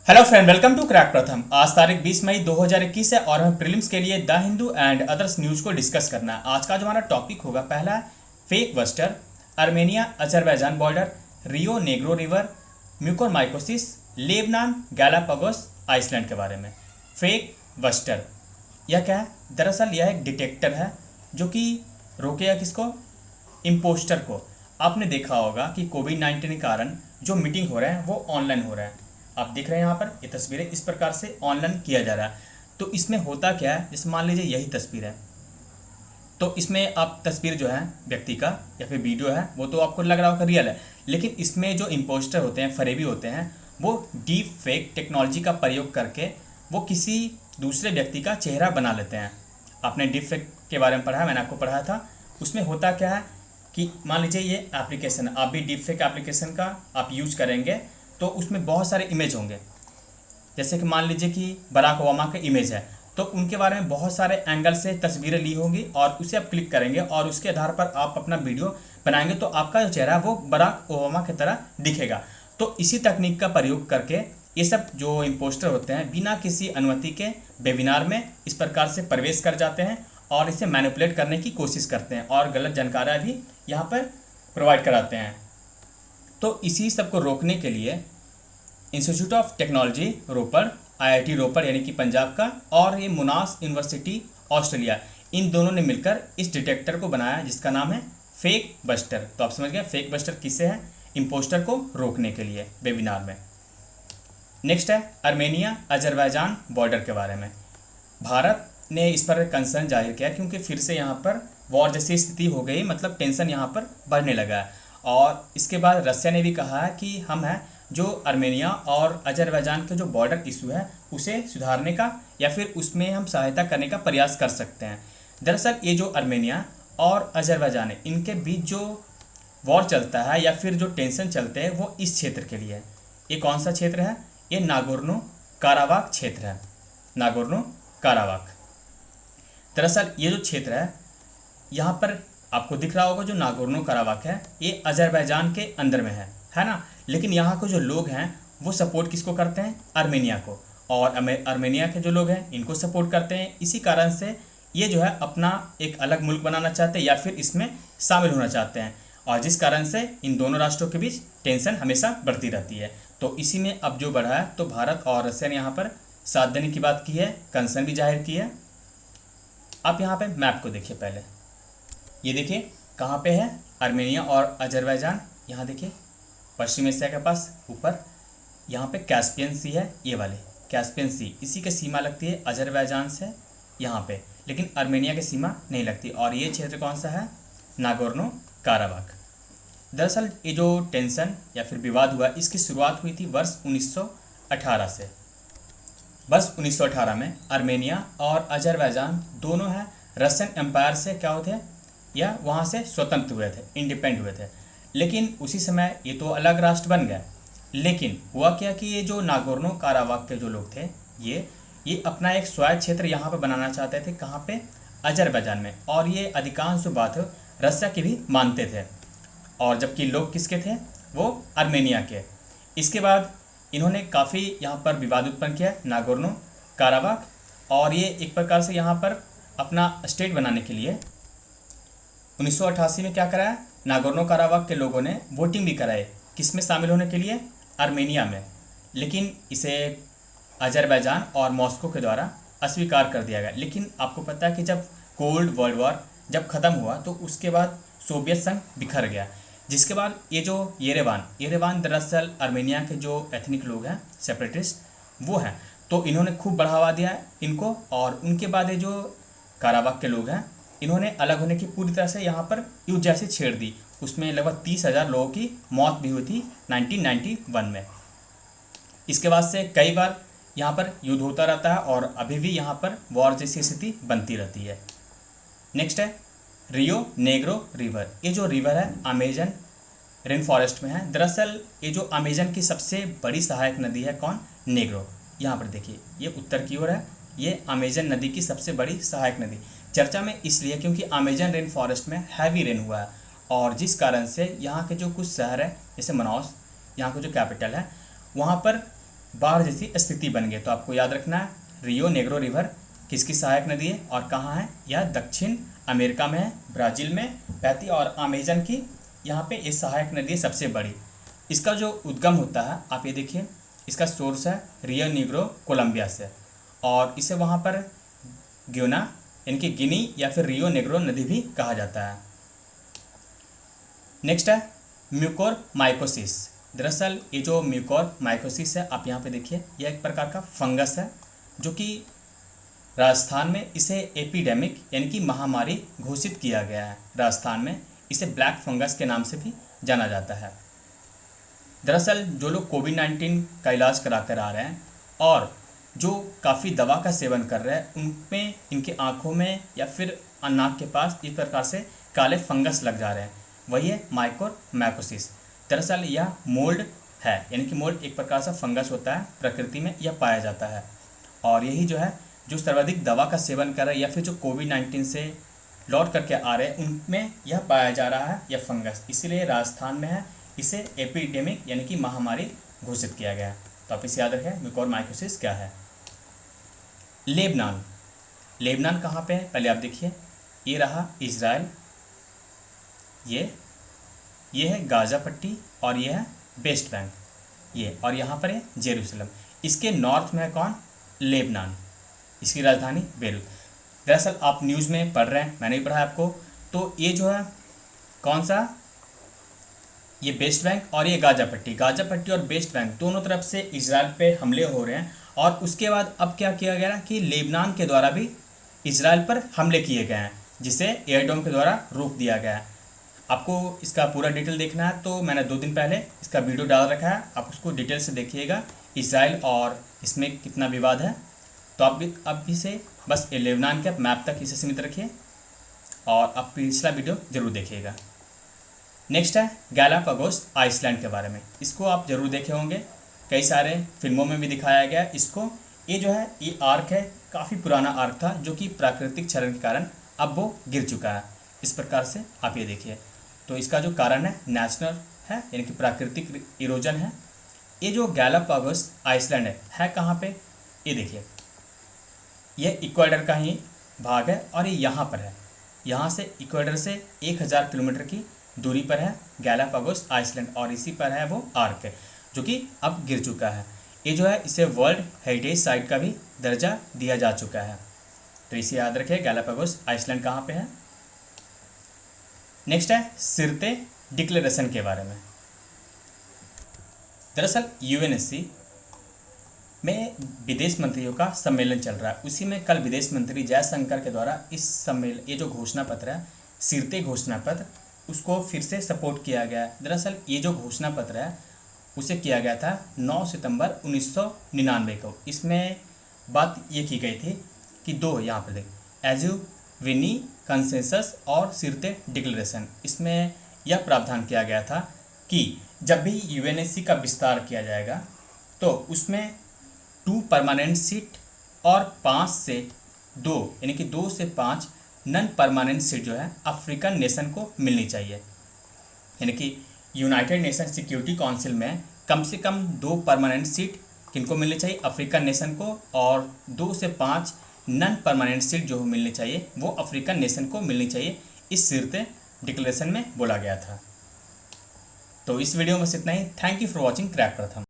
Hello friend, welcome to crack Pratham. आज तारीख 20 मई 2021 है और हमें प्रीलिम्स के लिए the Hindu and others news को डिस्कस करना है। आज का जो हमारा टॉपिक होगा, पहला है fake buster, Armenia Azerbaijan border, Rio Negro river, mucormycosis, Lebanon, Galapagos island के बारे में। फेक बस्टर यह क्या है? दरअसल यह एक डिटेक्टर है जो कि रोकेगा किसको? इम्पोस्टर को। आपने देखा होगा कि कोविड-19 के कारण जो मीटिंग हो रहे हैं वो ऑनलाइन हो रहा है। आप देख रहे हैं यहाँ पर ये तस्वीरें इस प्रकार से ऑनलाइन किया जा रहा है। तो इसमें होता क्या है, जैसे मान लीजिए यही तस्वीर है, तो इसमें आप तस्वीर जो है व्यक्ति का या फिर वीडियो है वो तो आपको लग रहा होगा रियल है, लेकिन इसमें जो इम्पोस्टर होते हैं, फरेबी होते हैं, वो डीप फेक टेक्नोलॉजी का प्रयोग करके वो किसी दूसरे व्यक्ति का चेहरा बना लेते हैं। आपने डीप फेक के बारे में पढ़ा, मैंने आपको पढ़ाया था। उसमें होता क्या है कि मान लीजिए ये एप्लीकेशन, आप भी डीप फेक एप्लीकेशन का आप यूज करेंगे तो उसमें बहुत सारे इमेज होंगे। जैसे कि मान लीजिए कि बराक ओबामा का इमेज है, तो उनके बारे में बहुत सारे एंगल से तस्वीरें ली होंगी और उसे आप क्लिक करेंगे और उसके आधार पर आप अपना वीडियो बनाएंगे तो आपका जो चेहरा है वो बराक ओबामा की तरह दिखेगा। तो इसी तकनीक का प्रयोग करके ये सब जो इम्पोस्टर होते हैं बिना किसी अनुमति के वेबिनार में इस प्रकार से प्रवेश कर जाते हैं और इसे मैनिपुलेट करने की कोशिश करते हैं और गलत जानकारियाँ भी यहाँ पर प्रोवाइड कराते हैं। तो इसी सब को रोकने के लिए institute of technology Ropar, IIT Ropar यानी कि पंजाब का, और ये मोनाश यूनिवर्सिटी ऑस्ट्रेलिया, इन दोनों ने मिलकर इस डिटेक्टर को बनाया जिसका नाम है फेक बस्टर। तो आप समझ गए फेक बस्टर किससे है? इम्पोस्टर को रोकने के लिए वेबिनार में। नेक्स्ट है अर्मेनिया अजरबैजान बॉर्डर के बारे में। भारत ने इस पर कंसर्न जाहिर किया क्योंकि फिर से यहाँ पर वॉर जैसी स्थिति हो गई, मतलब टेंशन यहाँ पर बढ़ने लगा है। और इसके बाद रसिया ने भी कहा है कि हम हैं जो अर्मेनिया और अजरबैजान के जो बॉर्डर इशू है उसे सुधारने का या फिर उसमें हम सहायता करने का प्रयास कर सकते हैं। दरअसल ये जो अर्मेनिया और अजरबैजान है, इनके बीच जो वॉर चलता है या फिर जो टेंशन चलते हैं वो इस क्षेत्र के लिए है। ये कौन सा क्षेत्र है? ये नागोर्नो काराबाख क्षेत्र है। Nagorno Karabakh. दरअसल ये जो क्षेत्र है यहाँ पर आपको दिख रहा होगा, जो नागोर्नो काराबाख है ये अजरबैजान के अंदर में है ना। लेकिन यहाँ के जो लोग हैं वो सपोर्ट किसको करते हैं? अर्मेनिया को। और अर्मेनिया के जो लोग हैं इनको सपोर्ट करते हैं। इसी कारण से ये जो है अपना एक अलग मुल्क बनाना चाहते हैं या फिर इसमें शामिल होना चाहते हैं, और जिस कारण से इन दोनों राष्ट्रों के बीच टेंशन हमेशा बढ़ती रहती है। तो इसी में अब जो बढ़ा है, तो भारत और रशिया ने यहाँ पर साथ देने की बात की है, कंसर्न भी जाहिर की है। आप यहाँ पे मैप को देखिए पहले, ये देखिए कहाँ पे है अर्मेनिया और अजरबैजान। यहाँ देखिए पश्चिम एशिया के पास ऊपर यहाँ पे कैस्पियन सी है, ये वाली कैस्पियन सी, इसी के सीमा लगती है अजरबैजान से यहाँ पे, लेकिन अर्मेनिया की सीमा नहीं लगती। और ये क्षेत्र कौन सा है? Nagorno Karabakh. दरअसल ये जो टेंशन या फिर विवाद हुआ, इसकी शुरुआत हुई थी वर्ष 1918 से। वर्ष 1918 में अर्मेनिया और अजरबैजान दोनों हैं रशियन एम्पायर से क्या होते हैं, या वहाँ से स्वतंत्र हुए थे, इंडिपेंडेंट हुए थे। लेकिन उसी समय ये तो अलग राष्ट्र बन गया। लेकिन हुआ क्या कि ये जो नागोर्नो काराबाख के जो लोग थे ये अपना एक स्वायत्त क्षेत्र यहाँ पर बनाना चाहते थे। कहाँ पे? अजरबैजान में। और ये अधिकांश जो बात है रसिया की भी मानते थे, और जबकि लोग किसके थे? वो अर्मेनिया के। इसके बाद इन्होंने काफ़ी यहाँ पर विवाद उत्पन्न किया नागोर्नो काराबाख, और ये एक प्रकार से यहाँ पर अपना स्टेट बनाने के लिए 1988 में क्या कराया? नागोर्नो काराबाख के लोगों ने वोटिंग भी कराई, किस में शामिल होने के लिए? अर्मेनिया में। लेकिन इसे अजरबैजान और मॉस्को के द्वारा अस्वीकार कर दिया गया। लेकिन आपको पता है कि जब कोल्ड वर्ल्ड वॉर जब ख़त्म हुआ तो उसके बाद सोवियत संघ बिखर गया, जिसके बाद ये जो येरेवान दरअसल अर्मेनिया के जो एथनिक लोग हैं, सेपरेटिस्ट, वो हैं। तो इन्होंने खूब बढ़ावा दिया इनको, और उनके बाद ये जो काराबाख के लोग हैं इन्होंने अलग होने की पूरी तरह से यहाँ पर युद्ध जैसी छेड़ दी। उसमें लगभग 30,000 लोगों की मौत भी हुई थी 1991 में। इसके बाद से कई बार यहाँ पर युद्ध होता रहता है और अभी भी यहाँ पर वॉर जैसी स्थिति बनती रहती है। नेक्स्ट है रियो नेग्रो रिवर। ये जो रिवर है अमेजन रेन फॉरेस्ट में है। दरअसल ये जो अमेजन की सबसे बड़ी सहायक नदी है कौन? नेग्रो। यहाँ पर देखिए ये उत्तर की ओर है, ये अमेजन नदी की सबसे बड़ी सहायक नदी। चर्चा में इसलिए क्योंकि अमेजन रेन फॉरेस्ट में हैवी रेन हुआ है, और जिस कारण से यहाँ के जो कुछ शहर है जैसे मनाउस, यहाँ का जो कैपिटल है, वहाँ पर बाढ़ जैसी स्थिति बन गई। तो आपको याद रखना है रियो नेग्रो रिवर किसकी सहायक नदी है और कहाँ है? यह दक्षिण अमेरिका में है, ब्राज़ील में बहती और अमेजन की यहाँ पे ये सहायक नदी है सबसे बड़ी। इसका जो उद्गम होता है आप ये देखिए, इसका सोर्स है रियो नेग्रो कोलंबिया से और इसे वहाँ पर ग्योना यानी कि गिनी या फिर रियो नेग्रो नदी भी कहा जाता है। नेक्स्ट है म्यूकोर माइकोसिस। दरअसल ये जो म्यूकोर माइकोसिस है आप यहाँ पे देखिए, यह एक प्रकार का फंगस है जो कि राजस्थान में इसे एपिडेमिक यानी कि महामारी घोषित किया गया है। राजस्थान में इसे ब्लैक फंगस के नाम से भी जाना जाता है। दरअसल जो लोग कोविड-19 का इलाज करा कर आ रहे हैं और जो काफ़ी दवा का सेवन कर रहे हैं उनमें इनकी आँखों में या फिर नाक के पास इस प्रकार से काले फंगस लग जा रहे हैं, वही है माइकोर माइकोसिस। दरअसल यह मोल्ड है, यानी कि मोल्ड एक प्रकार से फंगस होता है, प्रकृति में यह पाया जाता है और यही जो है जो सर्वाधिक दवा का सेवन कर रहे हैं या फिर जो कोविड-19 से लौट करके आ रहे हैं उनमें यह पाया जा रहा है यह फंगस, इसीलिए राजस्थान में है इसे एपिडेमिक यानी कि महामारी घोषित किया गया है। तो आप इसे याद रखें म्यूकोर माइकोसिस क्या है। लेबनान, लेबनान कहाँ पे है पहले आप देखिए, ये रहा इजराइल, ये है गाज़ा पट्टी और ये है वेस्ट बैंक, ये और यहाँ पर है जेरूसलम। इसके नॉर्थ में है कौन? लेबनान, इसकी राजधानी बेरूत। दरअसल आप न्यूज़ में पढ़ रहे हैं, मैंने भी पढ़ा आपको, तो ये जो है कौन सा, ये वेस्ट बैंक और ये गाज़ा पट्टी और वेस्ट बैंक दोनों तरफ से इजराइल पे हमले हो रहे हैं। और उसके बाद अब क्या किया गया कि लेबनान के द्वारा भी इजराइल पर हमले किए गए हैं, जिसे एयरडोम के द्वारा रोक दिया गया है। आपको इसका पूरा डिटेल देखना है तो मैंने 2 दिन पहले इसका वीडियो डाल रखा है, आप उसको डिटेल से देखिएगा, इजराइल और इसमें कितना विवाद है। तो आप इसे बस लेबनान के मैप तक इसे सीमित रखिए और आप पिछला वीडियो ज़रूर देखिएगा। नेक्स्ट है गैलापागोस आइसलैंड के बारे में, इसको आप ज़रूर देखे होंगे, कई सारे फिल्मों में भी दिखाया गया इसको। ये जो है ये आर्क है, काफ़ी पुराना आर्क था जो कि प्राकृतिक क्षरण के कारण अब वो गिर चुका है। इस प्रकार से आप ये देखिए, तो इसका जो कारण है नेचुरल है यानी कि प्राकृतिक इरोजन है। ये जो गैलापागोस आइसलैंड है कहाँ पे? ये देखिए, यह इक्वाडोर का ही भाग है और ये यहाँ पर है, यहाँ से इक्वाडोर से 1000 किलोमीटर की दूरी पर है गैलापागोस आइसलैंड और इसी पर है वो आर्क जो कि अब गिर चुका है। ये जो है इसे वर्ल्ड हेरिटेज साइट का भी दर्जा दिया जा चुका है। तो इसे याद रखिए गैलापागोस आइसलैंड कहाँ पे है। नेक्स्ट है सिरते डिक्लेरेशन के बारे में। दरअसल यूएनएससी में विदेश मंत्रियों का सम्मेलन चल रहा है, उसी में कल विदेश मंत्री जयशंकर के द्वारा इस सम्मेलन ये जो घोषणा पत्र है सिरते घोषणा पत्र उसको फिर से सपोर्ट किया गया है। दरअसल ये जो घोषणा पत्र है उसे किया गया था 9 सितंबर 1999 को। इसमें बात ये की गई थी कि दो यहाँ पर देख एजुविनी कंसेंसस और सिरते डिक्लेरेशन, इसमें यह प्रावधान किया गया था कि जब भी यूएनएससी का विस्तार किया जाएगा तो उसमें 2 परमानेंट सीट और 5 से 2 यानी कि 2 से 5 नॉन परमानेंट सीट जो है अफ्रीकन नेशन को मिलनी चाहिए। यानी कि यूनाइटेड नेशन सिक्योरिटी काउंसिल में कम से कम 2 परमानेंट सीट किनको मिलनी चाहिए? अफ्रीकन नेशन को, और 2 से 5 नॉन परमानेंट सीट जो मिलनी चाहिए वो अफ्रीकन नेशन को मिलनी चाहिए, इस सिरते डिक्लेरेशन में बोला गया था। तो इस वीडियो में बस इतना ही। Thank you for watching crack प्रथम।